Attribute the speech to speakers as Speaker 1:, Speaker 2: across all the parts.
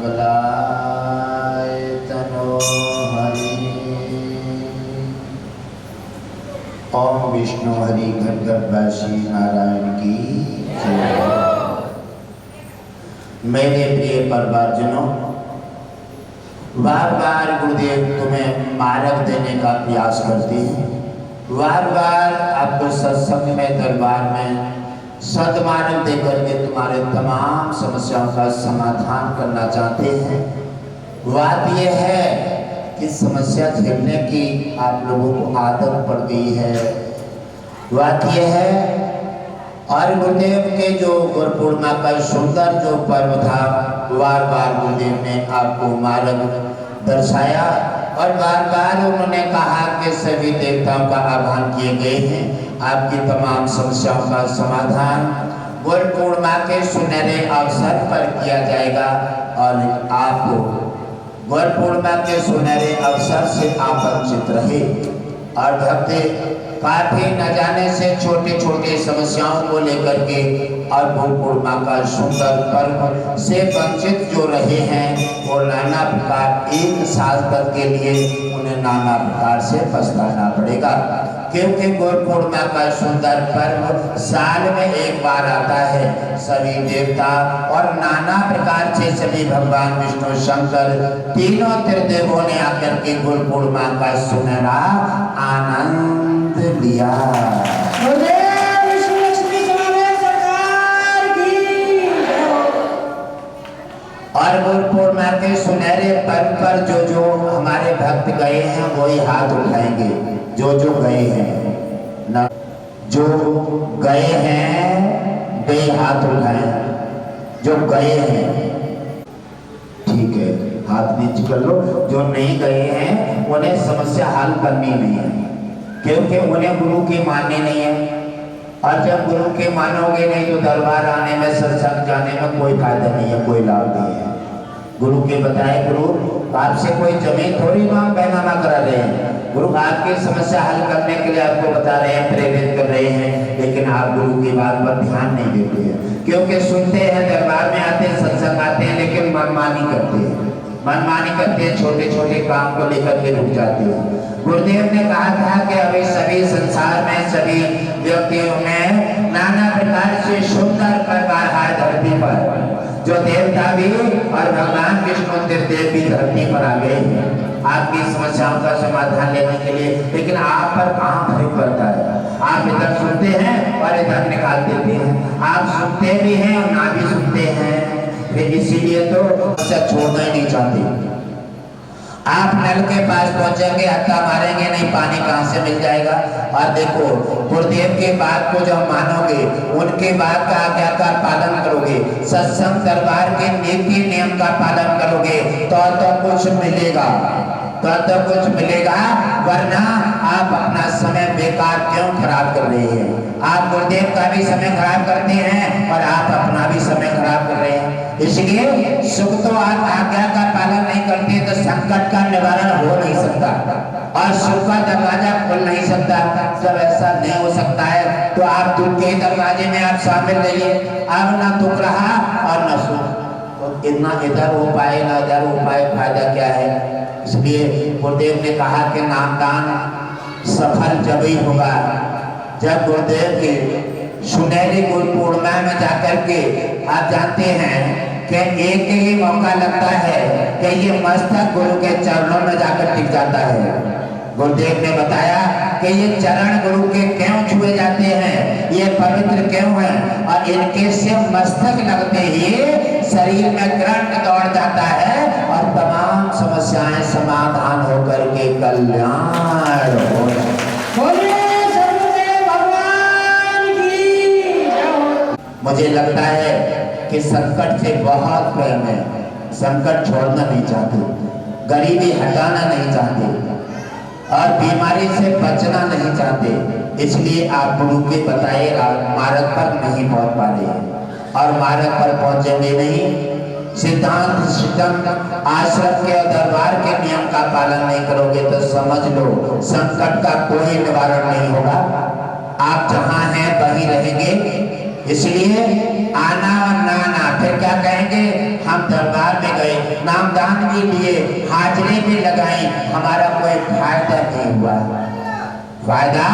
Speaker 1: मंगलाय तनो हरि। ओम विष्णु हरि घटघटवासी नारायण की जय। मेरे प्रिय परिवारजनों, बार बार गुरुदेव तुम्हें मार्ग देने का प्रयास करते हैं। बार बार आपको सत्संग में दरबार में सदमार्ग देकर के तुम्हारे तमाम समस्याओं का समाधान करना चाहते हैं। बात यह है कि समस्या झेलने की आप लोगों को आदत पड़ गई है। बात यह है, और गुरुदेव के जो गुरु पूर्णिमा का सुंदर जो पर्व था, बार बार गुरुदेव ने आपको मार्ग दर्शाया और बार बार उन्होंने कहा कि सभी देवताओं का आह्वान किए गए हैं। आपकी तमाम समस्याओं का समाधान गुरु पूर्णिमा के सुनहरे अवसर पर किया जाएगा और आप गुरु पूर्णिमा के सुनहरे अवसर से आप वंचित रहे और भक्ति काफी न जाने से छोटे छोटे समस्याओं को लेकर के और गुरु पूर्णिमा का सुंदर पर्व से वंचित जो रहे हैं, वो नाना प्रकार एक साल तक के लिए उन्हें नाना प्रकार से पछताना पड़ेगा, क्योंकि गुरु पूर्णिमा का सुंदर पर्व साल में एक बार आता है। सभी देवता और नाना प्रकार से सभी भगवान विष्णु शंकर तीनों त्रिदेवों ने आकर के गुरु पूर्णिमा का सुनहरा आनंद लिया। और गुरु पूर्णिमा के सुनहरे पर्व पर जो जो हमारे भक्त गए हैं वही हाथ उठाएंगे। जो गए हैं ना, जो गए हैं वे हाथ उठाए। जो गए हैं ठीक है, हाथ नीचे कर लो। जो नहीं गए हैं उन्हें समस्या हल करनी नहीं है, क्योंकि उन्हें गुरु की माननी नहीं है। और जब गुरु के मानोगे नहीं तो दरबार आने में, सत्संग जाने में कोई फायदा नहीं है, कोई लाभ नहीं है। गुरु के बताए, गुरु आपसे कोई जमीन थोड़ी ना बैनामा करा रहे हैं। गुरु आपकी समस्या हल करने के लिए आपको बता रहे हैं, प्रेरित कर रहे हैं, लेकिन आप गुरु की बात पर ध्यान नहीं देते हैं। क्योंकि सुनते हैं, दरबार में आते हैं, सत्संग आते हैं, लेकिन मनमानी करते हैं। छोटे छोटे काम को लेकर के रुक जाते हैं। गुरुदेव ने कहा था कि अभी सभी संसार में सभी व्यक्तियों में नाना प्रकार से सुंदर प्रकार है धरती पर, जो देवता भी और भगवान विष्णु देव भी धरती पर आ गए हैं आपकी समस्याओं का समाधान लेने के लिए। लेकिन आप पर कहाँ भय पड़ता है? आप इधर सुनते हैं और इधर निकाल देते हैं। आप सुनते भी हैं और ना भी सुनते हैं, इसीलिए तो छोड़ना ही नहीं चाहते। आप नल के पास पहुंचेंगे, हत्था मारेंगे नहीं, पानी कहां से मिल जाएगा? और देखो, गुरुदेव के बात को जब मानोगे, उनके बात का आज्ञा का पालन करोगे, सत्संग दरबार के नीति नियम का पालन करोगे तो कुछ मिलेगा, कुछ मिलेगा। वरना आप अपना समय बेकार क्यों खराब कर रहे हैं? आप गुरुदेव का भी समय खराब करते हैं और आप अपना भी समय खराब कर रहे हैं। इसलिए सुख तो आप आज्ञा का पालन नहीं करते तो संकट का निवारण हो नहीं सकता और सुख का दरवाजा खुल नहीं सकता। जब ऐसा नहीं हो सकता है तो आप दुख के दरवाजे में आप शामिल रहिए। अब ना दुख रहा और न सुख, तो इतना इधर हो पाए ना इधर हो पाए, फायदा क्या है? इसलिए गुरुदेव ने कहा कि नामदान सफल जब ही होगा जब गुरुदेव के सुनहरी गुरु पूर्णिमा में जाकर के, आप जानते हैं कि एक ही मौका लगता है कि ये मस्तक गुरु के चरणों में जाकर टिक जाता है। गुरुदेव ने बताया कि ये चरण गुरु के क्यों छुए जाते हैं, ये पवित्र क्यों हैं, और इनके से मस्तक लगते ही शरीर में करंट दौड़ जाता है और तमाम समस्याएं समाधान होकर के कल्याण हो। मुझे लगता है कि संकट से बहुत प्रेम है, संकट छोड़ना नहीं चाहते, गरीबी हटाना नहीं चाहते और बीमारी से बचना नहीं चाहते। इसलिए आप गुरु के बताए मार्ग पर नहीं पहुंच पा रहे हैं और मार्ग पर पहुंचेंगे नहीं। सिद्धांत आश्रम के दरबार के नियम का पालन नहीं करोगे तो समझ लो संकट का कोई निवारण नहीं होगा। आप जहां हैं वहीं रहेंगे। इसलिए आना और ना आना, फिर क्या कहेंगे? हम दरबार में गए, नामदान भी लिए, हाजिरी भी लगाई, हमारा कोई फायदा नहीं हुआ, फायदा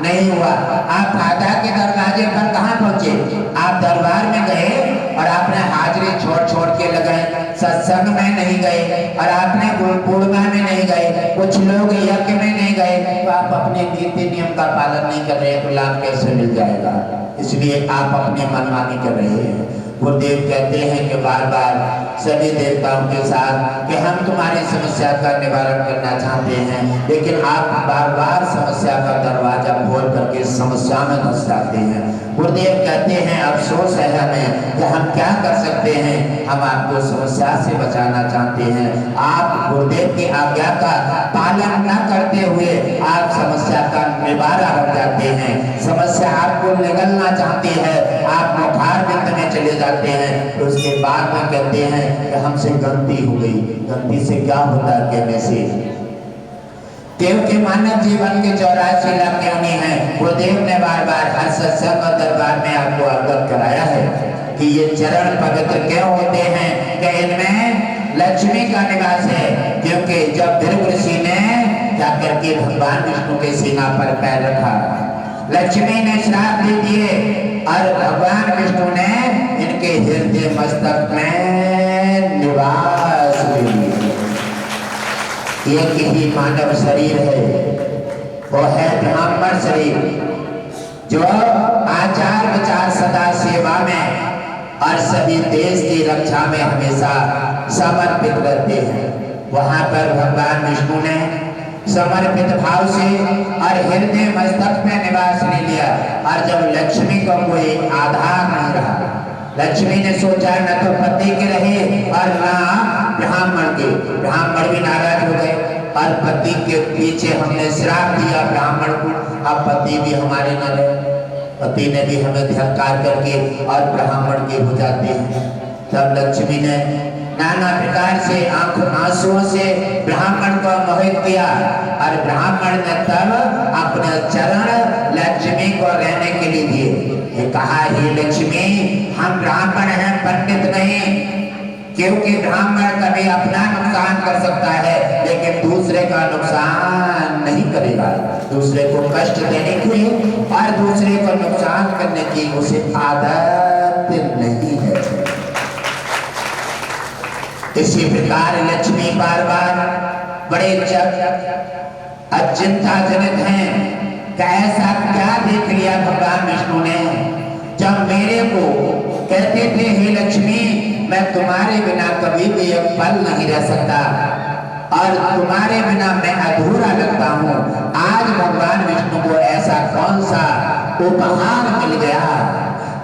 Speaker 1: नहीं हुआ। आप फायदा के दरवाजे पर कहाँ पहुंचे? आप दरबार में गए और आपने हाजिरी छोड़ छोड़ के लगाई, सत्संग में नहीं गए और आपने पूर्णिमा में नहीं गए, कुछ लोग यज्ञ में नहीं गए, तो आप अपने नीति नियम का पालन नहीं कर रहे तो लाभ कैसे मिल जाएगा? इसलिए आप अपनी मनमानी कर रहे हैं। गुरुदेव कहते हैं कि बार बार सभी देवताओं के साथ कि हम तुम्हारी समस्या का निवारण करना चाहते हैं, लेकिन आप बार बार समस्या का दरवाजा खोल करके समस्या में घुस जाते हैं। गुरुदेव कहते हैं अफसोस है हमें कि हम क्या कर सकते हैं, हम आपको समस्या से बचाना चाहते हैं। आप गुरुदेव की आज्ञा का पालन न करते हुए आप समस्या का निवारा हो जाते हैं, समस्या आपको निगलना चाहती है, आप मुखार बिंद में चले जाते हैं, तो उसके बाद में कहते हैं कि हमसे गलती हो गई। गलती से क्या होता है कहने से? क्योंकि मानव जीवन के 84 लाख योनि हैं। गुरुदेव ने बार बार हर सत्संग और दरबार में आपको अवगत कराया है कि ये चरण पवित्र क्यों होते हैं, कि इनमें लक्ष्मी का निवास है। क्योंकि जब भृगु ऋषि ने जाकर के भगवान विष्णु के सीना पर पैर रखा, लक्ष्मी ने श्राप दे दिए और भगवान विष्णु ने इनके हृदय मस्तक में निवास ले लिया। एक ही मानव शरीर है, वो है ब्राह्मण शरीर, जो आचार विचार सदा सेवा में और सभी देश की रक्षा में हमेशा समर्पित रहते हैं। वहां पर भगवान विष्णु ने समर्पित भाव से और हृदय मस्तक में निवास ले लिया। और जब लक्ष्मी को कोई आधार नहीं रहा, लक्ष्मी ने सोचा न तो पति के रहे और न ब्राह्मण के, ब्राह्मण भी नाराज हो गए और पति के पीछे हमने श्राप दिया ब्राह्मण को, अब पति भी हमारे न रहे, पति ने भी हमें धिक्कार करके और ब्राह्मण के हो जाते हैं। तब लक्ष्मी ने नाना प्रकार से आंसुओं से ब्राह्मण को मोहित किया और ब्राह्मण ने तब अपने चरण लक्ष्मी को रहने के लिए दिए। कहा हे लक्ष्मी, हम ब्राह्मण हैं, पंडित नहीं, क्योंकि ब्राह्मण कभी अपना नुकसान कर सकता है लेकिन दूसरे का नुकसान नहीं करेगा। दूसरे को कष्ट देने की और दूसरे को नुकसान करने की उसे आदत नहीं है। इसी प्रकार लक्ष्मी बार बार बड़े चिंताजनक हैं कि ऐसा क्या देख लिया भगवान विष्णु ने, जब मेरे को कहते थे हे लक्ष्मी, मैं तुम्हारे बिना कभी भी एक पल नहीं रह सकता और तुम्हारे बिना मैं अधूरा लगता हूँ। आज भगवान विष्णु को ऐसा कौन सा उपहार मिल गया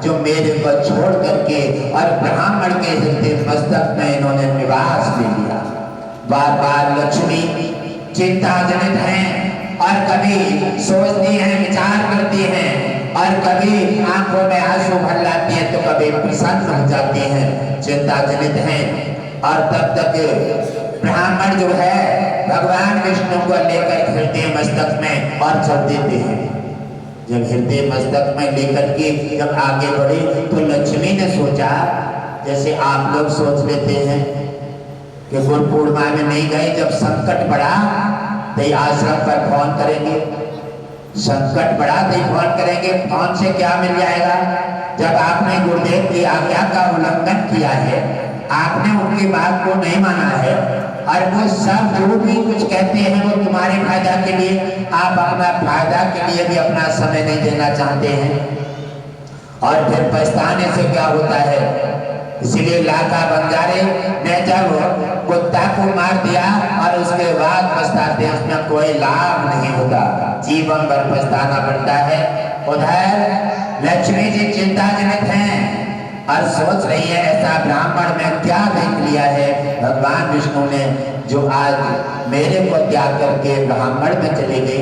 Speaker 1: जो मेरे को छोड़ करके और ब्राह्मण के हृदय मस्तक में इन्होंने निवास ले लिया। बार बार लक्ष्मी चिंताजनित हैं और कभी सोचती हैं, विचार करती हैं और कभी आंखों में आंसू भर लाती हैं तो कभी प्रसन्न हो जाती हैं, चिंताजनित हैं। और तब तक ब्राह्मण जो है भगवान विष्णु को लेकर हृदय मस्तक में और चल देते हैं। जब हृदय मस्तक में लेकर के जब आगे बढ़े तो लक्ष्मी ने सोचा, जैसे आप लोग सोच लेते हैं कि गुरु पूर्णिमा में नहीं गए, जब संकट पड़ा तो आश्रम पर फोन करेंगे, संकट पड़ा तो फोन करेंगे, फोन से क्या मिल जाएगा? जब आपने गुरुदेव की आज्ञा का उल्लंघन किया है, आपने उनकी बात को नहीं माना है और वो सब जो भी कुछ कहते हैं वो तुम्हारे फायदा के लिए, आप अपना फायदा के लिए भी अपना समय नहीं देना चाहते हैं और फिर पछताने से क्या होता है। इसीलिए लाका बंजारे ने जब कुत्ता को मार दिया और उसके बाद पछताते हैं, उसमें कोई लाभ नहीं होता, जीवन भर पछताना पड़ता है। उधर लक्ष्मी जी चिंताजनक हैं और सोच रही है ऐसा ब्राह्मण में क्या देख लिया है भगवान विष्णु ने जो आज मेरे को त्याग करके ब्राह्मण में चले गए,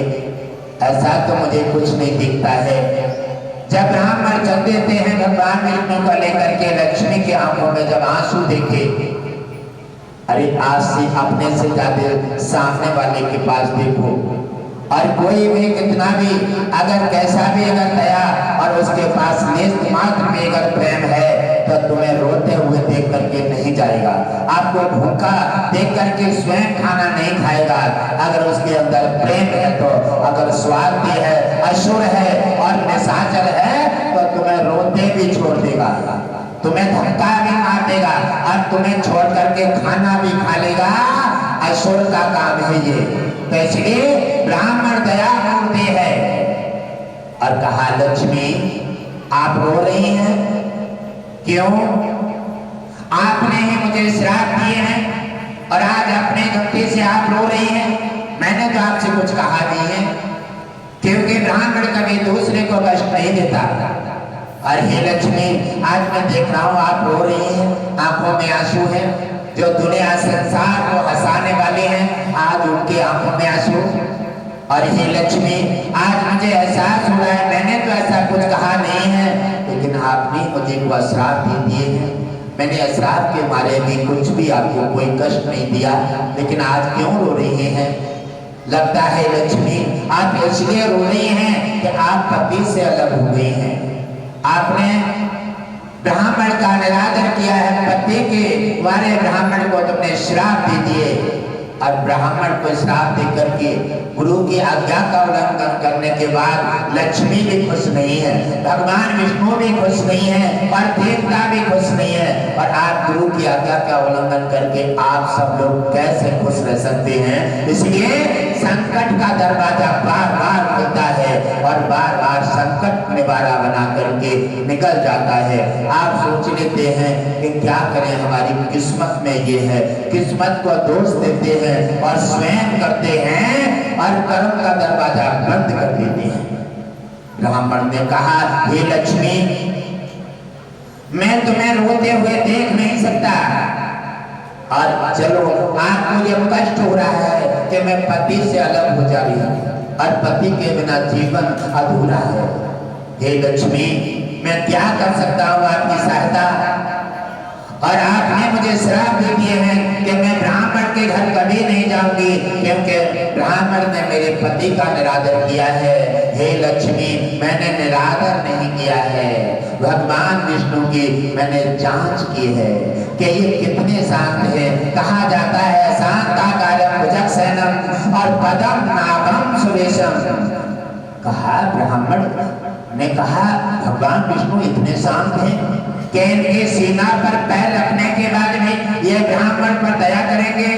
Speaker 1: ऐसा तो मुझे कुछ नहीं दिखता है। जब ब्राह्मण चल देते हैं भगवान विष्णु को लेकर के, लक्ष्मी की आंखों में जब आंसू देखे, अरे आज से अपने से ज्यादा सामने वाले के पास देखो, और कोई भी कितना भी अगर कैसा भी अगर दया और उसके पास लेस मात्र भी अगर प्रेम है तो तुम्हें रोते हुए देख करके नहीं जाएगा, आपको भूखा देख करके स्वयं खाना नहीं खाएगा। अगर उसके अंदर प्रेम है तो, अगर स्वार्थी है, असुर है और निशाचर है तो तुम्हें रोते भी छोड़ देगा, तुम्हें धक्का भी मार देगा और तुम्हें छोड़ करके खाना भी खा लेगा। असुर का काम है ये। तो इसलिए ब्राह्मण दया मूर्ति है। और कहा लक्ष्मी आप रो रही हैं क्यों? आपने ही मुझे श्राप दिए हैं और आज अपने गलती से आप रो रही हैं। मैंने तो आपसे कुछ कहा नहीं है, क्योंकि ब्राह्मण कभी दूसरे को कष्ट नहीं देता। और हे लक्ष्मी आज मैं देख रहा हूँ आप रो रही हैं, आंखों में आंसू है। जो दुनिया संसार को हंसाने वाले हैं आज उनकी आंखों में आंसू। और हे लक्ष्मी आज मुझे एहसास हुआ है मैंने तो ऐसा कुछ कहा नहीं है, लेकिन आपने मुझे को श्राप दे दिए हैं। मैंने श्राप के मारे भी कुछ भी आपको कोई कष्ट नहीं दिया, लेकिन आज क्यों रो रही हैं? लगता है लक्ष्मी आप इसलिए रो रही हैं कि आप पति से अलग हो गई हैं। आपने ब्राह्मण का निरादर किया है, पति के वाले ब्राह्मण को तुमने श्राप दे दिए। और ब्राह्मण को श्राप दे करके गुरु की आज्ञा का उल्लंघन करने के बाद लक्ष्मी भी खुश नहीं है, भगवान विष्णु भी खुश नहीं है और देवता भी खुश नहीं है। और आप गुरु की आज्ञा का उल्लंघन करके आप सब लोग कैसे खुश रह सकते हैं? इसलिए संकट का दरवाजा बार बार खुलता है और बार बार संकट निवारा बना करके निकल जाता है। आप सोच लेते हैं कि क्या करें, हमारी किस्मत में ये है, किस्मत को दोष देते हैं और स्वयं करते हैं और कर्म का दरवाजा बंद कर देते हैं। ब्राह्मण ने कहा हे लक्ष्मी मैं तुम्हें रोते हुए देख नहीं सकता, और चलो आपको ये कष्ट हो रहा है कि मैं पति से अलग हो जा रही हूँ और पति के बिना जीवन अधूरा है। हे लक्ष्मी मैं क्या कर सकता हूँ आपकी सहायता? और आपने मुझे श्राप दे दिए हैं कि मैं ब्राह्मण के घर कभी नहीं जाऊंगी, क्योंकि ब्राह्मण ने मेरे पति का निरादर किया है। हे लक्ष्मी मैंने निरादर नहीं किया है, भगवान विष्णु की मैंने जांच की है कि ये कितने शांत है। कहा जाता है शांताकारं भुजगशयनं और पदम नाभं सुरेशम। कहा ब्राह्मण ने कहा भगवान विष्णु इतने शांत हैं कि इनके सीना पर पैर रखने के बाद भी ये ब्राह्मण पर दया करेंगे,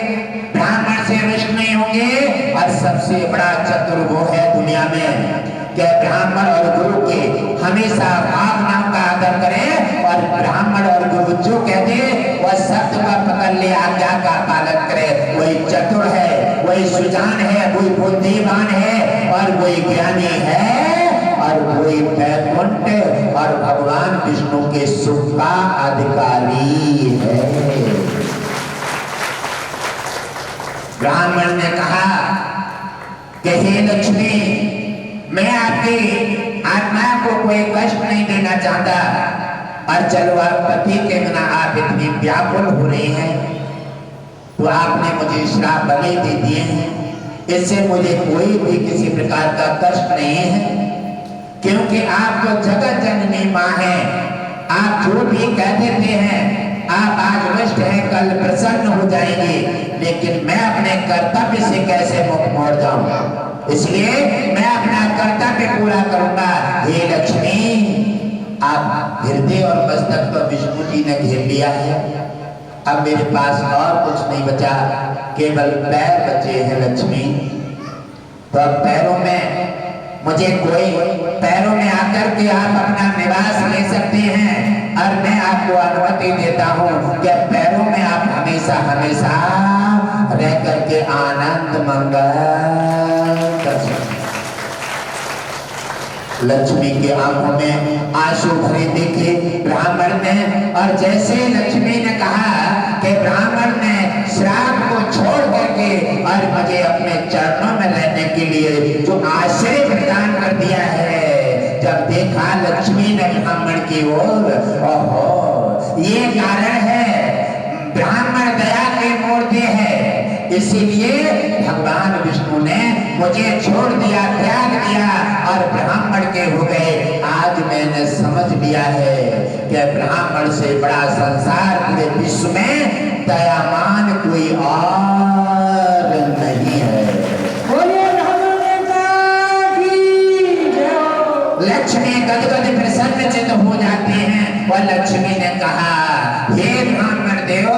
Speaker 1: ब्राह्मण से रुष्ट नहीं होंगे। और सबसे बड़ा चतुर वो है दुनिया में कि ब्राह्मण और गुरु के हमेशा भावनाओं का आदर करें और ब्राह्मण और गुरु जो कहते वह शब्द का पकड़ ले, आज्ञा का पालन करे। वही चतुर है, वही सुजान है, वही बुद्धिमान है और वही ज्ञानी है और वही वैकुंठ और भगवान विष्णु के सुख का अधिकारी है। ब्राह्मण ने कहा कि हे लक्ष्मी मैं आपकी आत्मा को कोई कष्ट नहीं देना चाहता, और चलो आप पति के बिना आप इतनी व्याकुल हो रही हैं तो आपने मुझे श्राप भले दे दिए हैं, इससे मुझे कोई भी किसी प्रकार का कष्ट नहीं है, क्योंकि आप तो जगत जननी माँ है। आप जो भी कह देते हैं आप आज रुष्ट हैं कल प्रसन्न हो जाएंगे, लेकिन मैं अपने कर्तव्य से कैसे मुख मोड़ जाऊं? इसलिए मैं अपना कर्तव्य पूरा करूंगा। हे लक्ष्मी आप हृदय और मस्तक तो विष्णु जी ने घेर लिया है, अब मेरे पास और कुछ नहीं बचा, केवल पैर बचे हैं लक्ष्मी। तो अब पैरों में मुझे कोई पैरों में आकर के आप अपना निवास ले सकते हैं और मैं आपको अनुमति देता हूँ कि पैरों में आप हमेशा हमेशा रह करके आनंद मंगल कर सकते। लक्ष्मी के आंखों में आंसू भरे देखे ब्राह्मण ने, और जैसे लक्ष्मी ने कहा कि ब्राह्मण ने श्राप को छोड़ करके और मुझे अपने चरणों में रहने के लिए जो आश्रय प्रदान कर दिया है, जब देखा लक्ष्मी ने ब्राह्मण की ओर, ओहो ये कारण है ब्राह्मण दया के मूर्ति है, इसीलिए भगवान विष्णु ने मुझे छोड़ दिया, त्याग दिया और ब्राह्मण के हो गए। आज मैंने समझ लिया है कि ब्राह्मण से बड़ा संसार पूरे विश्व में दयावान कोई और नहीं है। लक्ष्मी गदगद प्रसन्न चित हो जाते हैं और लक्ष्मी ने कहा, हे ब्राह्मण देव,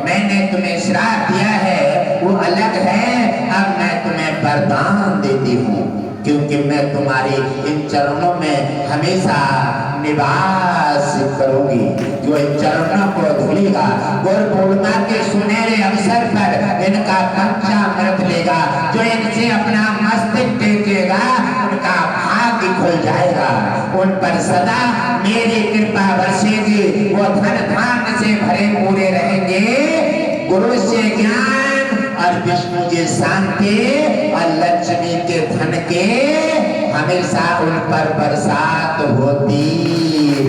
Speaker 1: मैंने तुम्हें श्राप दिया है वो अलग है, अब मैं तुम्हें वरदान देती हूँ, क्योंकि मैं तुम्हारे इन चरणों में हमेशा निवास करूंगी। जो इन चरणों को धुलेगा, गुरु पूर्णिमा के सुनहरे अवसर पर इनका पंचामृत लेगा, जो इनसे अपना मस्तक टेकेगा उनका भाग्य खुल जाएगा, उन पर सदा मेरी कृपा बरसेगी, वो धन धान्य से भरे पूरे रहेंगे, गुरु से ज्ञान और विष्णु जी शांति और लक्ष्मी के धन के हमेशा उन पर बरसात होती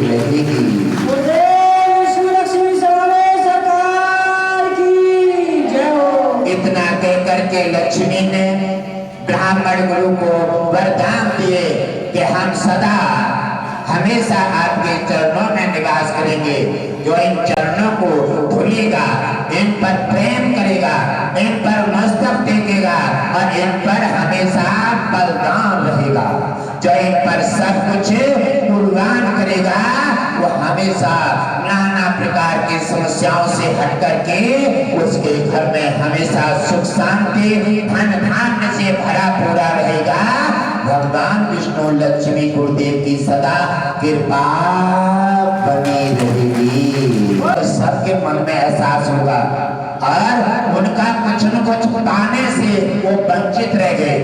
Speaker 1: रहेगी। इतना कहकर के लक्ष्मी ने ब्राह्मण गुरु को वरदान दिए कि हम सदा हमेशा आपके चरणों में निवास करेंगे। जो इन चरणों को धुलेगा, इन पर प्रेम करेगा, इन पर मस्तक टेकेगा और इन पर हमेशा बलिदान रहेगा, जो इन पर सब कुछ कुर्बान करेगा, वो हमेशा नाना प्रकार की समस्याओं से हट करके उसके घर में हमेशा सुख शांति धन धान्य से भरा पूरा रहेगा। भगवान विष्णु लक्ष्मी गुरुदेव की सदा कृपा बनी रहेगी और सबके मन में एहसास होगा और उनका कुछ न कुछ पाने से वो वंचित रह गए,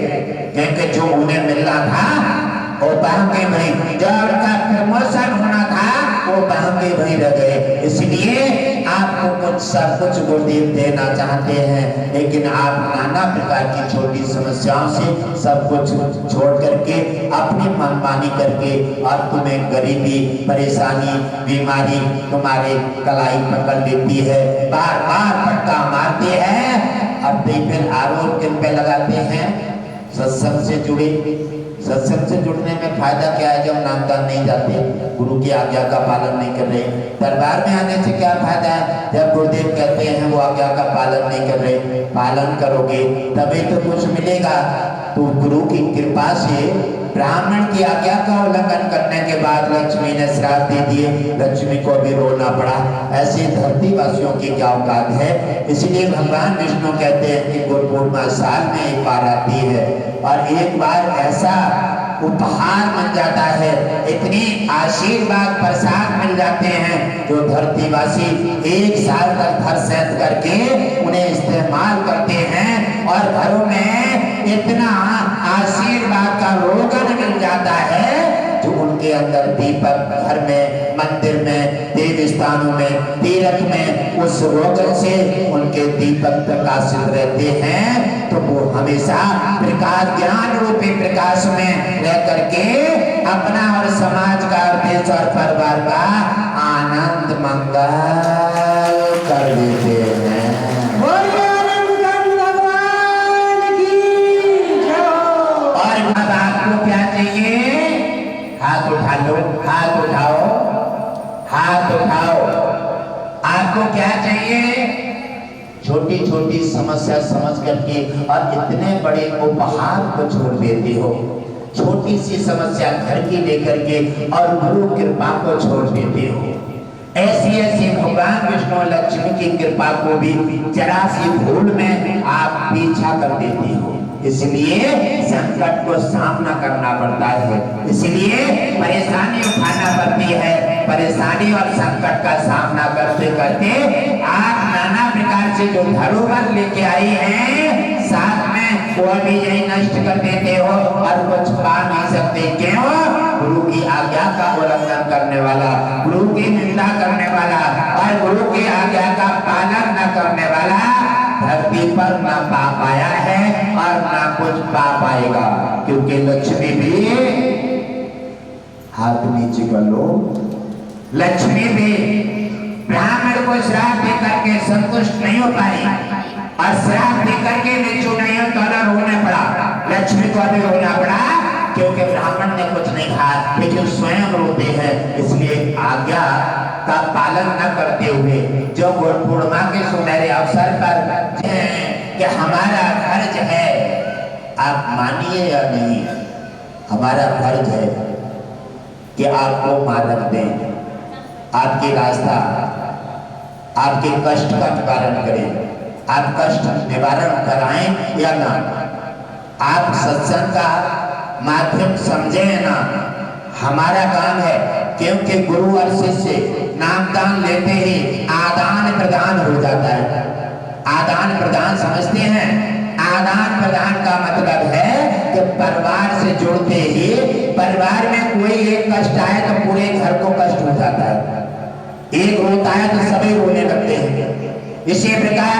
Speaker 1: क्योंकि जो उन्हें मिलना था वो बहके वहीं, जो उनका प्रमोशन होना था वो बहके वहीं रह गए। इसलिए आपको कुछ सब कुछ गुरुदेव देना चाहते हैं, लेकिन आप नाना प्रकार की छोटी समस्याओं से सब कुछ छोड़ करके अपनी मनमानी करके और तुम्हें गरीबी परेशानी बीमारी तुम्हारे कलाई पकड़ लेती है, बार बार फटका मारती है। अब फिर आरोप किन पे लगाते हैं? सत्संग से जुड़े। सत्संग से जुड़ने में फायदा क्या है जब नामदान नहीं जाते, गुरु की आज्ञा का पालन नहीं कर रहे। दरबार में आने से क्या फायदा है जब गुरुदेव कहते हैं वो आज्ञा का पालन नहीं कर रहे। पालन करोगे तभी तो कुछ मिलेगा। तो गुरु की कृपा से ब्राह्मण की आज्ञा का उल्लंघन करने के बाद लक्ष्मी ने श्राप दे दिए, लक्ष्मी को भी रोना पड़ा। ऐसे धरती वासियों की क्या औकात है। इसलिए भगवान विष्णु कहते हैं कि गुरु पूर्णिमा साल में एक बार आती है और एक बार ऐसा उपहार बन जाता है, इतनी आशीर्वाद प्रसाद मिल जाते हैं जो धरतीवासी एक साल तक घर सहन करके उन्हें इस्तेमाल करते हैं और घरों में इतना आशीर्वाद का रोगन मिल जाता है जो उनके अंदर दीपक घर में मंदिर में देव स्थानों में तीर्थ में उस रोगन से उनके दीपक प्रकाशित रहते हैं। तो वो हमेशा प्रकाश ज्ञान रूपी प्रकाश में रह करके अपना और समाज का देश और परिवार का आनंद मंगल कर देते हैं। और अब आपको क्या चाहिए? हाथ उठा लो, हाथ उठाओ, हाथ उठाओ। आपको क्या चाहिए? छोटी छोटी समस्या समझ करके और इतने बड़े उपहार को छोड़ देते हो। छोटी सी समस्या घर की लेकर के और गुरु कृपा को छोड़ देते हो। ऐसी ऐसी भगवान विष्णु लक्ष्मी की कृपा को भी जरा सी भूल में आप पीछा कर देते हो। इसलिए संकट को सामना करना पड़ता है, इसलिए परेशानी उठाना पड़ती है। परेशानी और संकट का सामना करते करते आप नाना प्रकार से जो धरोहर लेके आई हैं साथ में वो भी यही नष्ट कर देते हो और कुछ पा नहीं सकते। क्यों? गुरु की आज्ञा का उल्लंघन करने वाला, गुरु की निंदा करने वाला और गुरु की आज्ञा का पालन न करने वाला धरती पर न पा पाया है और न कुछ पा पाएगा। क्योंकि लक्ष्मी भी, हाथ नीचे कर लो, लक्ष्मी भी ब्राह्मण को श्राप दे करके संतुष्ट नहीं हो पाई और श्राप दे करके नीचू नहीं हो तो रोने पड़ा। लक्ष्मी को अभी रोना पड़ा क्योंकि ब्राह्मण ने कुछ नहीं कहा, लेकिन स्वयं रोते हैं। इसलिए आज्ञा का पालन न करते हुए जो गुरु पूर्णिमा के सुनहरे अवसर पर कि हमारा फर्ज है, आप मानिए या नहीं, हमारा फर्ज है कि आपको मार्ग दें, आपके रास्ता आपके कष्ट का निवारण करें, आप कष्ट निवारण कराएं या ना, आप सत्संग का माध्यम समझे ना, हमारा काम है। क्योंकि गुरु और शिष्य नामदान लेते ही आदान प्रदान हो जाता है। आदान प्रदान समझते हैं? आदान प्रदान का मतलब है कि परिवार से जुड़ते ही परिवार में कोई एक कष्ट आए तो पूरे घर को कष्ट हो जाता है, एक रोता है तो सभी रोने लगते हैं। इसी प्रकार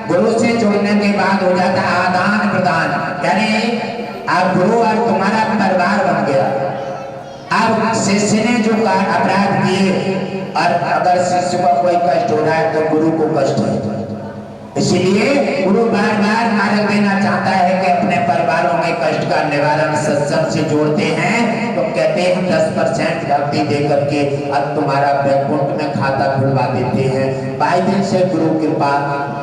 Speaker 1: गुरु से जुड़ने के बाद हो जाता है आदान प्रदान, यानी अब गुरु और तुम्हारा परिवार बन गया। अब शिष्य ने जो अपराध किए और अगर शिष्य को कोई कष्ट हो रहा है तो गुरु को कष्ट है, इसलिए गुरु बार बार मार्ग देना चाहता है कि अपने परिवारों के कष्ट का निवारण सत्संग से जोड़ते हैं तो कहते हैं 10% भक्ति दे करके अब तुम्हारा वैकुंठ में खाता खुलवा देते हैं। 22 दिन से गुरु कृपा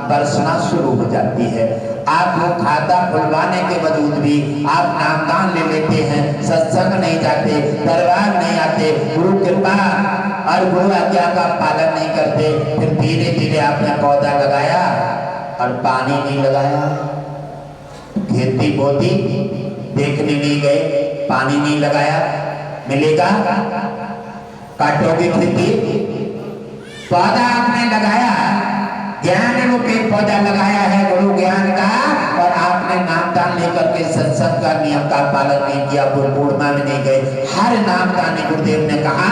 Speaker 1: बरसना शुरू हो जाती है। आप वो खाता खुलवाने के बावजूद भी आप नामदान ले लेते हैं, सत्संग नहीं जाते, दरबार नहीं आते, गुरु कृपा और गुरु आज्ञा का पालन नहीं करते। फिर धीरे धीरे आपने पौधा लगाया और पानी नहीं लगाया, खेती बोती देखने नहीं गए, पानी नहीं लगाया, मिलेगा? काटोगे खेती? पौधा आपने लगाया, ज्ञान रूपी पौधा लगाया है गुरु ज्ञान का, और आपने नामदान लेकर के सत्संग का नियम का पालन नहीं किया, पूर्णिमा में नहीं गए। हर नामदानी गुरुदेव ने कहा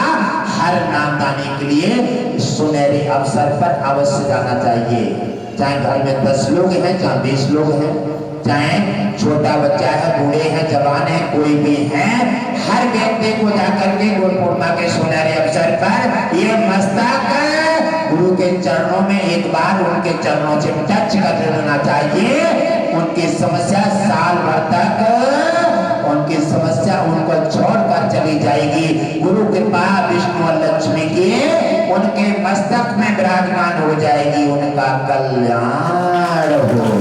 Speaker 1: हर नामदानी के लिए सुनहरे अवसर पर अवश्य जाना चाहिए। चाहे घर में 10 लोग हैं, चाहे 20 लोग हैं, चाहे छोटा बच्चा है, बूढ़े हैं, जवान है, कोई भी है, हर व्यक्ति को जाकर के गुरु पूर्णिमा के सुनहरे अवसर पर ये मस्तक गुरु के चरणों में एक बार उनके चरणों से टच कर लेना चाहिए। उनकी समस्या साल भर तक उनकी समस्या उनको छोड़कर चली जाएगी। गुरु कृपा विष्णु और लक्ष्मी की उनके मस्तक में विराजमान हो जाएगी, उनका कल्याण हो।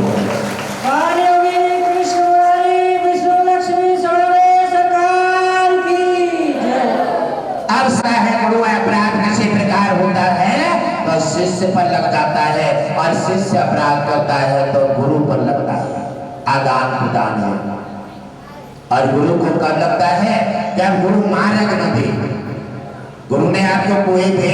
Speaker 1: शिष्य पर लग जाता है और शिष्य अपराध करता है तो गुरु पर लगता है, आदान प्रदान है। और गुरु को कब लगता है? जब गुरु मार्ग न दे। गुरु ने आपको कोई भी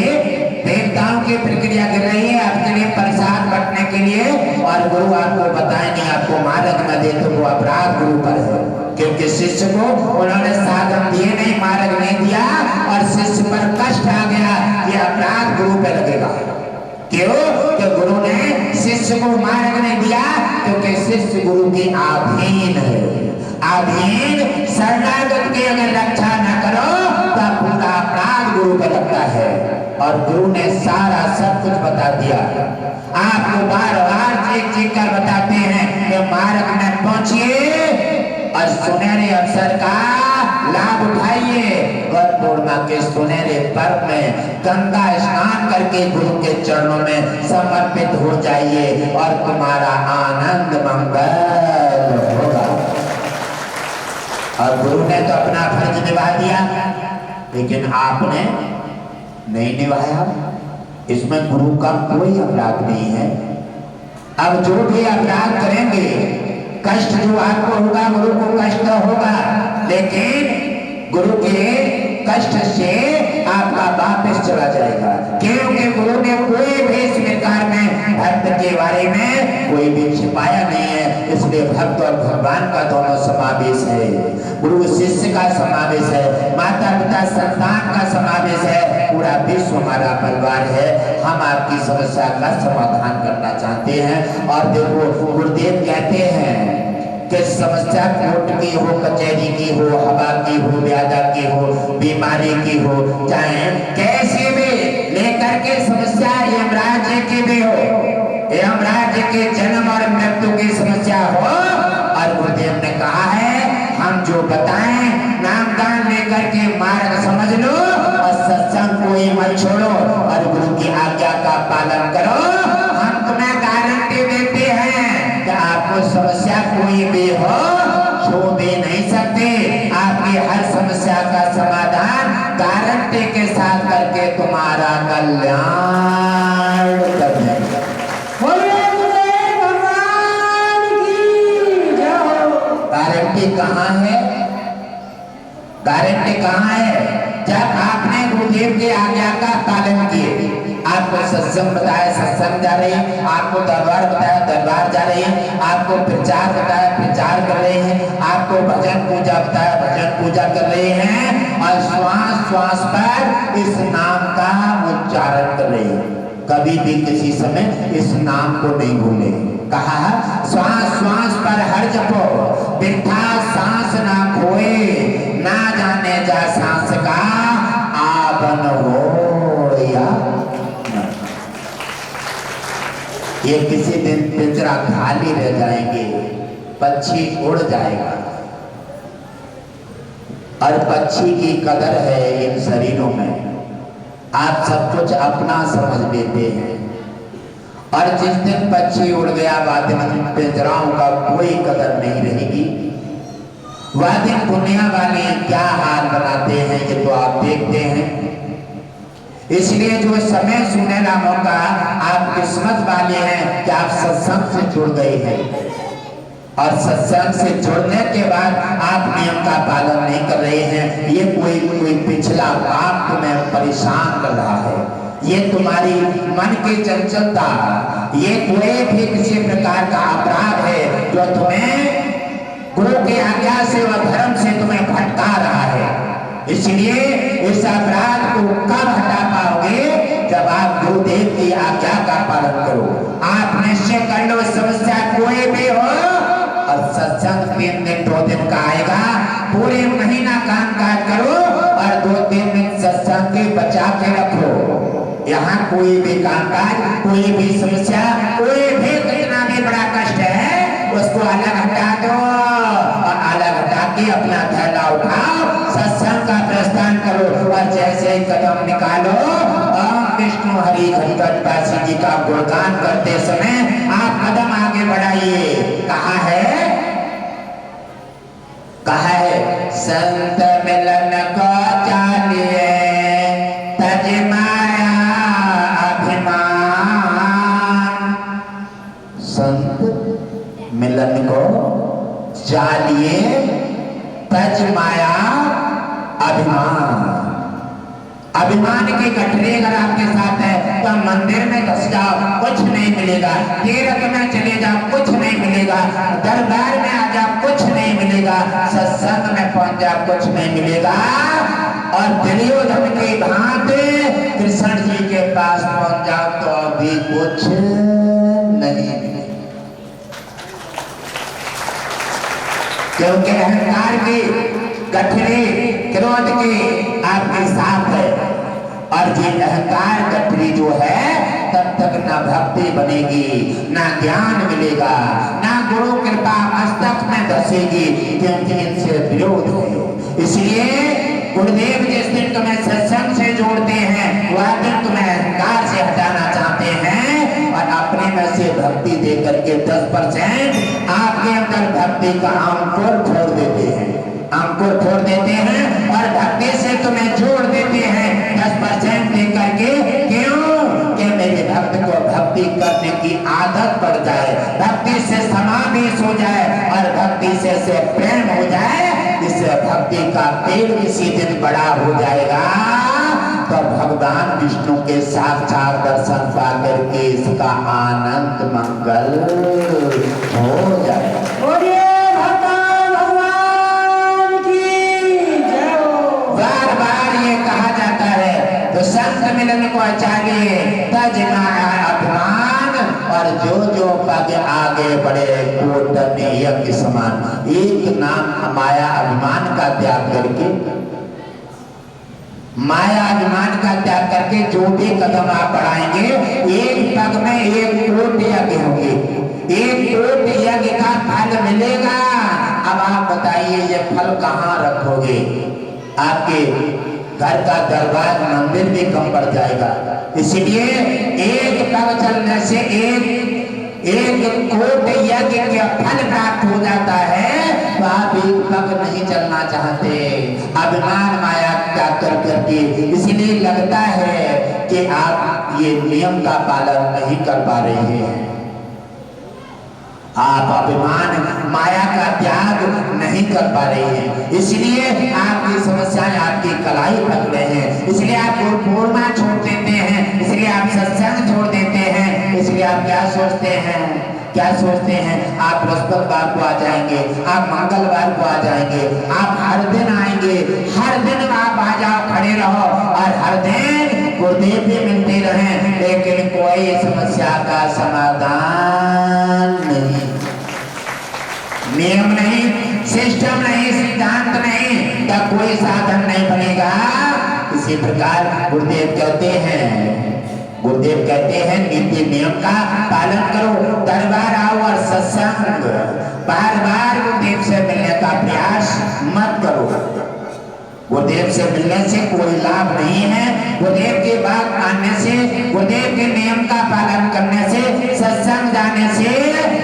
Speaker 1: देवताओं की प्रक्रिया कर रही है आपके लिए प्रसाद बंटने के लिए, और गुरु आपको बताए नहीं, आपको मार्ग न दे तो वो अपराध गुरु पर है। क्योंकि शिष्य को उन्होंने साधन दिए नहीं, मार्ग नहीं दिया और शिष्य पर कष्ट आ गया, ये अपराध गुरु पे लगेगा। क्यों? कि गुरु ने शिष्य को मार्ग नहीं दिया, क्योंकि शिष्य गुरु की अधीन है। अधीन शरणागत की अगर रक्षा न करो तो पूरा अपराध गुरु पे लगता है। और गुरु ने सारा सब कुछ बता दिया। आपको बार बार चीख कर बताते हैं कि मार्ग में पहुंचिए और सुनहरे अवसर का लाभ उठाइए। गुरु पूर्णिमा के सुनहरे पर्व में गंगा स्नान करके गुरु के चरणों में समर्पित हो जाइए और तुम्हारा आनंद मंगल होगा। और गुरु ने तो अपना फर्ज निभा दिया, लेकिन आपने नहीं निभाया। इसमें गुरु का कोई अपराध नहीं है। अब जो भी अपराध करेंगे, कष्ट जो आपको होगा गुरु को कष्ट होगा, लेकिन गुरु के कष्ट से आपका वापस चला जाएगा। क्योंकि गुरु ने कोई भी इस प्रकार में भक्त के बारे में कोई भी छिपाया नहीं है। इसलिए भक्त और भगवान का दोनों समावेश है, गुरु शिष्य का समावेश है, माता पिता संतान का समावेश है, पूरा विश्व हमारा परिवार है। हम आपकी समस्या का समाधान करना चाहते हैं। और देखो गुरुदेव कहते हैं कि समस्या कोर्ट की हो, कचहरी की हो, हवा की हो, व्याधा की हो, बीमारी की हो, चाहे कैसी भी लेकर के समस्या यमराज की भी हो, यमराज के जन्म और मृत्यु की समस्या हो, और गुरुदेव ने कहा है हम जो बताएं नामदान लेकर के मार्ग समझ लो और सत्संग को ही मत छोड़ो और गुरु की आज्ञा का पालन करो। हम तुम्हें गारंटी देते हैं कि आपको समस्या कोई भी हो छू भी नहीं सकते। आपकी हर समस्या का समाधान गारंटी के साथ करके तुम्हारा कल्याण कर देंगे। गारंटी कहाँ है? गारंटी कहाँ है? जब आपने गुरुदेव की आज्ञा का पालन किए, आपको सत्संग बताया सत्संग जा रही है, आपको दरबार बताया दरबार जा रही है, आपको प्रचार बताया प्रचार कर रहे हैं, आपको भजन पूजा बताया भजन पूजा कर रहे हैं और श्वास श्वास पर इस नाम का उच्चारण कर रहे हैं। कभी भी किसी समय इस नाम को नहीं भूले। कहा श्वास श्वास पर हर जपो बिरथा सांस ना खोए, ना जाने जा सांस का आवन हो या ये किसी दिन पिंजरा खाली रह जाएंगे, पक्षी उड़ जाएगा और पक्षी की कदर है इन शरीरों में। आप सब कुछ अपना समझ लेते हैं और जिस दिन पक्षी उड़ गया वह दिन पिंजराओं का कोई कदर नहीं रहेगी। वह दिन दुनिया वाले क्या हाल बनाते हैं ये तो आप देखते हैं। इसलिए जो समय सुनहरा मौका आप किस्मत वाले हैं कि आप सत्संग से जुड़ गए हैं और सत्संग से जुड़ने के बाद आप नियम का पालन नहीं कर रहे हैं। ये कोई पिछला पाप तुम्हें परेशान कर रहा है, ये तुम्हारी मन की चंचलता, ये कोई भी किसी प्रकार का अपराध है जो तुम्हें गुरु की आज्ञा से व धर्म से तुम्हें भटका रहा है। इसलिए इस अपराध को कब हटा पाओगे? जब आप गुरुदेव की आज्ञा का पालन करो। आप निश्चय कर लो समस्या कोई भी हो और सत्संग 3 दिन 2 दिन का आएगा, पूरे महीना काम काज करो और 2-3 दिन सत्संग के बचा के रखो। यहाँ कोई भी कामकाज कोई भी समस्या कोई भी कितना भी बड़ा कष्ट है उसको अलग हटा दो और अलग हटा के अपना थैला उठाओ, सत्संग का प्रस्थान करो और जैसे ही कदम निकालो विष्णु हरि घंटवासी जी का गुणगान करते समय आप कदम आगे बढ़ाइए। कहा है संत मिलन को चाहिए तज माया अभिमान। संत मिलन को चाहिए तज माया अभिमान। अभिमान की गठरी अगर आपके साथ है तो मंदिर में घुस जाओ कुछ नहीं मिलेगा, तीर्थ में चले जाओ कुछ नहीं मिलेगा, दरबार में आ जाओ कुछ नहीं मिलेगा, सत्संग में पहुंच जाओ कुछ नहीं मिलेगा और दुर्योधन की भांति कृष्ण जी के पास पहुंच जाओ तो भी कुछ नहीं मिलेगा। क्योंकि अहंकार की गठरी क्रोध की आपके साथ है और ये अहंकार गठरी जो है तब तक ना भक्ति बनेगी, ना ज्ञान मिलेगा, ना गुरु कृपा मस्तक में धसेगी, क्योंकि इनसे विरोध है। इसलिए गुरुदेव जिस दिन तुम्हें सत्संग से जोड़ते हैं वह दिन तुम्हें अहंकार से हटाना चाहते हैं और अपने में से भक्ति दे करके 10% आपके अंदर भक्ति का अंकुर फोड़ देते हैं, अंकुर फोड़ देते हैं और भक्ति से तुम्हें जोड़ देते हैं 10% दे करके। क्यों? कि मेरे भक्त को भक्ति करने की आदत पड़ जाए, भक्ति से समावेश हो जाए और भक्ति से प्रेम हो जाए, इससे भक्ति का पेड़ किसी दिन बड़ा हो जाएगा तो भगवान विष्णु के साक्षात दर्शन पा करके इसका आनंद मंगल हो जाएगा। तो संत मिलन को चाहिए तज माया अभिमान और जो पग आगे बढ़े कोटन यज्ञ समान। एक नाम माया अभिमान का त्याग करके, माया अभिमान का त्याग करके जो भी कदम आप बढ़ाएंगे एक पग में 1 कोट यज्ञ होंगे, 1 कोट यज्ञ का फल मिलेगा। अब आप बताइए ये फल कहाँ रखोगे? आपके घर का दरबार मंदिर भी कम पड़ जाएगा। इसलिए एक पग चलने से एक कोट यज्ञ का फल प्राप्त हो जाता है। तो आप एक पग नहीं चलना चाहते, अभिमान माया का करके, इसलिए लगता है कि आप ये नियम का पालन नहीं कर पा रहे हैं। आप अभिमान माया का त्याग नहीं कर पा रहे हैं, इसलिए आपकी समस्याएं आपकी कलाई पक रहे हैं। इसलिए आप पूर्णिमा छोड़ देते हैं, इसलिए आप सत्संग छोड़ देते हैं। इसलिए आप क्या सोचते हैं? आप बृहस्पतिवार को आ जाएंगे, आप मंगलवार को आ जाएंगे, आप हर दिन आएंगे, हर दिन आप आ जाओ, खड़े रहो और हर दिन गुरुदेव भी मिलते रहे, लेकिन कोई समस्या का समाधान नहीं, नियम नहीं, सिस्टम नहीं, सिद्धांत नहीं, या कोई साधन नहीं बनेगा। इसी प्रकार गुरुदेव कहते हैं नीति नियम का पालन करो, दरबार आओ और सत्संग, बार बार गुरुदेव से मिलने का प्रयास मत करो। गुरुदेव से मिलने से कोई लाभ नहीं है। गुरुदेव की बात मानने से, गुरुदेव के नियम का पालन करने से, सत्संग जाने से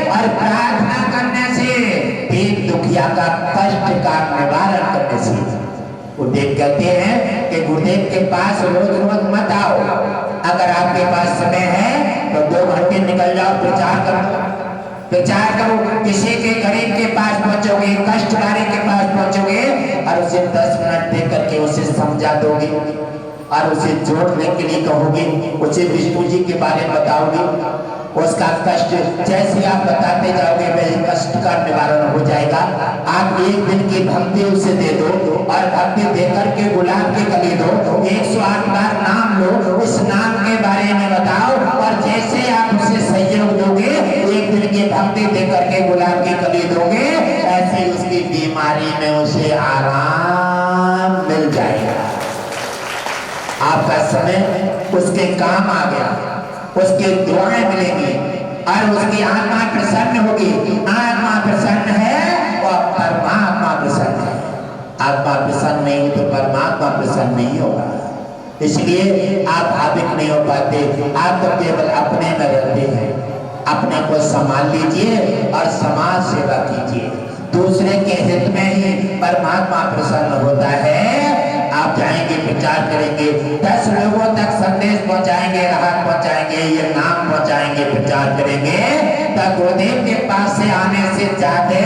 Speaker 1: और प्रार्थना करने से, दीन दुखिया का कष्ट का निवारण करने से। गुरुदेव कहते हैं कि गुरुदेव के पास रोज रोज मत आओ। अगर आपके पास समय है तो 2 घंटे निकल जाओ, प्रचार करो। किसी के गरीब के पास पहुंचोगे, कष्टकारी के पास पहुंचोगे और उसे 10 मिनट दे करके उसे समझा दोगे और उसे जोड़ने के लिए कहोगे, उसे विष्णु जी के बारे में बताओगे, उसका कष्ट जैसे आप बताते जाओगे वही कष्ट का निवारण हो जाएगा। आप एक दिन की भक्ति उसे दे दो और भक्ति देकर के गुलाब की कली दो, 108 बार नाम लो, उस नाम के बारे में बताओ और जैसे आप उसे सहयोग दोगे, एक दिन की भक्ति देकर के गुलाब की कली दोगे, ऐसे उसकी बीमारी में उसे आराम मिल जाएगा। आपका समय उसके काम आ गया, उसकी दुआएं मिलेंगी और उसकी आत्मा प्रसन्न होगी। आत्मा प्रसन्न है और परमात्मा प्रसन्न है। आत्मा प्रसन्न नहीं तो परमात्मा प्रसन्न नहीं होगा। इसलिए आप भाविक नहीं हो पाते, आप तो केवल अपने में रहते हैं। अपने को संभाल लीजिए और समाज सेवा कीजिए, दूसरे के हित में ही परमात्मा प्रसन्न होता है। आप जाएंगे, प्रचार करेंगे, 10 लोगों तक संदेश पहुंचाएंगे, राहत पहुंचाएंगे, ये नाम पहुंचाएंगे, प्रचार करेंगे, तब गुरुदेव के पास से आने से ज्यादा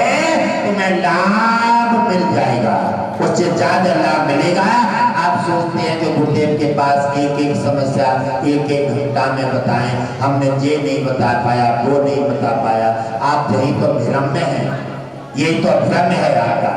Speaker 1: तुम्हें लाभ मिल जाएगा, उससे ज्यादा लाभ मिलेगा। आप सोचते हैं कि गुरुदेव के पास एक एक समस्या एक एक घंटा में बताएं, हमने ये नहीं बता पाया, वो नहीं बता पाया। आप यही तो भ्रम में है, यही तो भ्रम है आपका।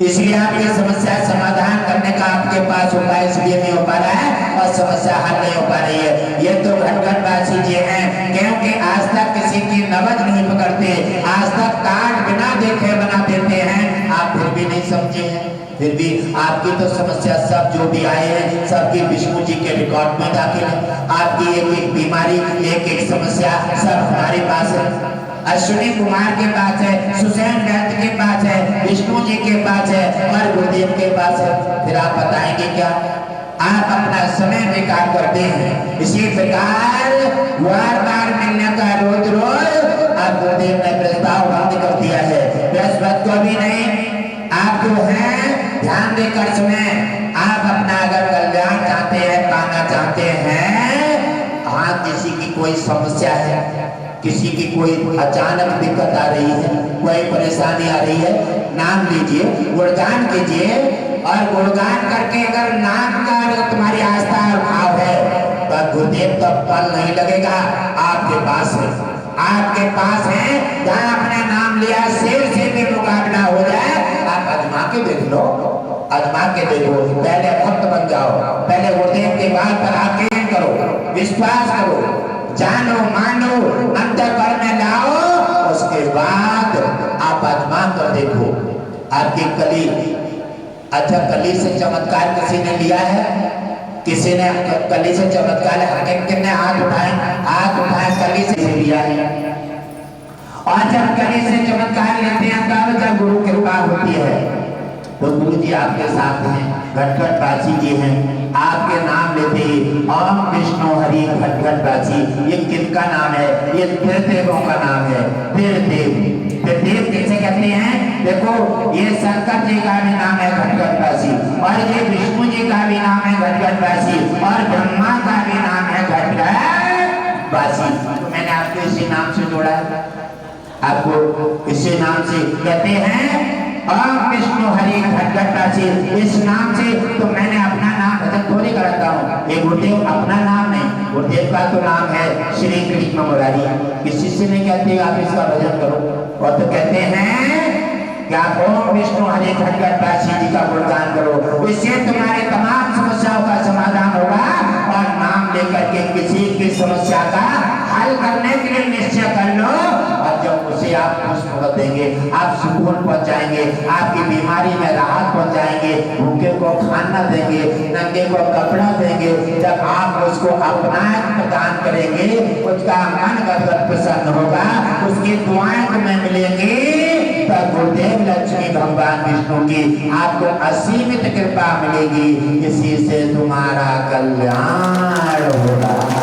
Speaker 1: इसलिए आपकी समस्या समाधान करने का आपके पास उपाय इसलिए नहीं हो पा रहा है और समस्या हल नहीं हो पा रही है। ये तो घटघटवासी जी हैं, क्योंकि आज तक किसी की नबज नहीं पकड़ते, आज तक कार्ड बिना देखे बना देते हैं। आप फिर भी नहीं समझे हैं, फिर भी आपकी तो समस्या सब जो भी आए हैं सबकी विष्णु जी के रिकॉर्ड में दाखिल है। आपकी एक एक बीमारी, एक एक समस्या सब हमारे पास है। अश्विनी कुमार के पास है, सुसैन दत्त के पास है, विष्णु जी के पास है और गुरुदेव के पास है। फिर आप बताएंगे क्या? आप अपना समय बेकार करते हैं। इसी प्रकार बार बार मिलने का रोज रोज आप गुरुदेव ने प्रस्ताव बंद कर दिया है। बृहस्पति को भी नहीं, आप जो हैं ध्यान देकर सुने। आप अपना अगर कल्याण चाहते हैं, पाना चाहते हैं, हाँ किसी की कोई समस्या है, किसी की कोई अचानक दिक्कत आ रही है, कोई परेशानी आ रही है, नाम लीजिए, गुणगान कीजिए और गुणगान करके अगर नाम का तुम्हारी आस्था और भाव है तो गुरुदेव का पल नहीं लगेगा, आपके पास है, आपके पास है। जहाँ अपने नाम लिया शेर से भी मुकाबला हो जाए, आप आजमा के देख लो, आजमा के देखो। पहले भक्त बन जाओ, पहले गुरुदेव के बात पर यकीन करो, विश्वास करो, जानो मानो, अंतःकरण में लाओ, उसके बाद आप आजमा कर देखो। आपकी कली, अच्छा कली से चमत्कार किसी ने लिया है? किसी ने कली से चमत्कार कितने हाथ उठाए? हाथ उठाए, कली से लिया है। और जब गले से चमत्कार लेते हैं तब जब गुरु कृपा होती है। तो गुरु जी आपके साथ हैं, घटघट बाची जी हैं, आपके नाम लेते ही ओम विष्णु हरि घटघट बाची, ये किनका नाम है? ये देवों का नाम है। फिर देव कैसे कहते हैं? देखो ये शंकर जी का भी नाम है घटघट बाची, और ये विष्णु जी का भी नाम है घटघट बाची, और ब्रह्मा का भी नाम है घटघट बाची। तो मैंने आपको इसी नाम से जोड़ा है, आपको इसी नाम से कहते हैं ओम विष्णु हरि घटघट बाची। इस नाम से तो मैंने अपना नाम भजन थोड़ी कराता हूँ, ये गुरुदेव अपना नाम है, गुरुदेव का तो नाम है श्री कृष्ण मुरारी। किसी से नहीं कहते आप इसका भजन करो, और तो कहते हैं क्या ओम विष्णु हरि घटघट बाची जी का गुणगान करो, इससे तुम्हारे तमाम समस्याओं का समाधान होगा। और नाम लेकर के किसी की समस्या का हल करने के लिए निश्चय कर लो, और जब उसे आप खुश देंगे, आप सुकून पहुंचाएंगे, आपकी बीमारी में राहत पहुंचाएंगे, भूखे को खाना देंगे, नंगे को कपड़ा देंगे। जब आप उसको अपना प्रदान करेंगे, उसका मन गदगद प्रसन्न होगा, उसकी दुआएं तुम्हें मिलेंगी, तब गुरुदेव लक्ष्मी भगवान विष्णु की आपको असीमित कृपा मिलेगी। इसी से तुम्हारा कल्याण होगा।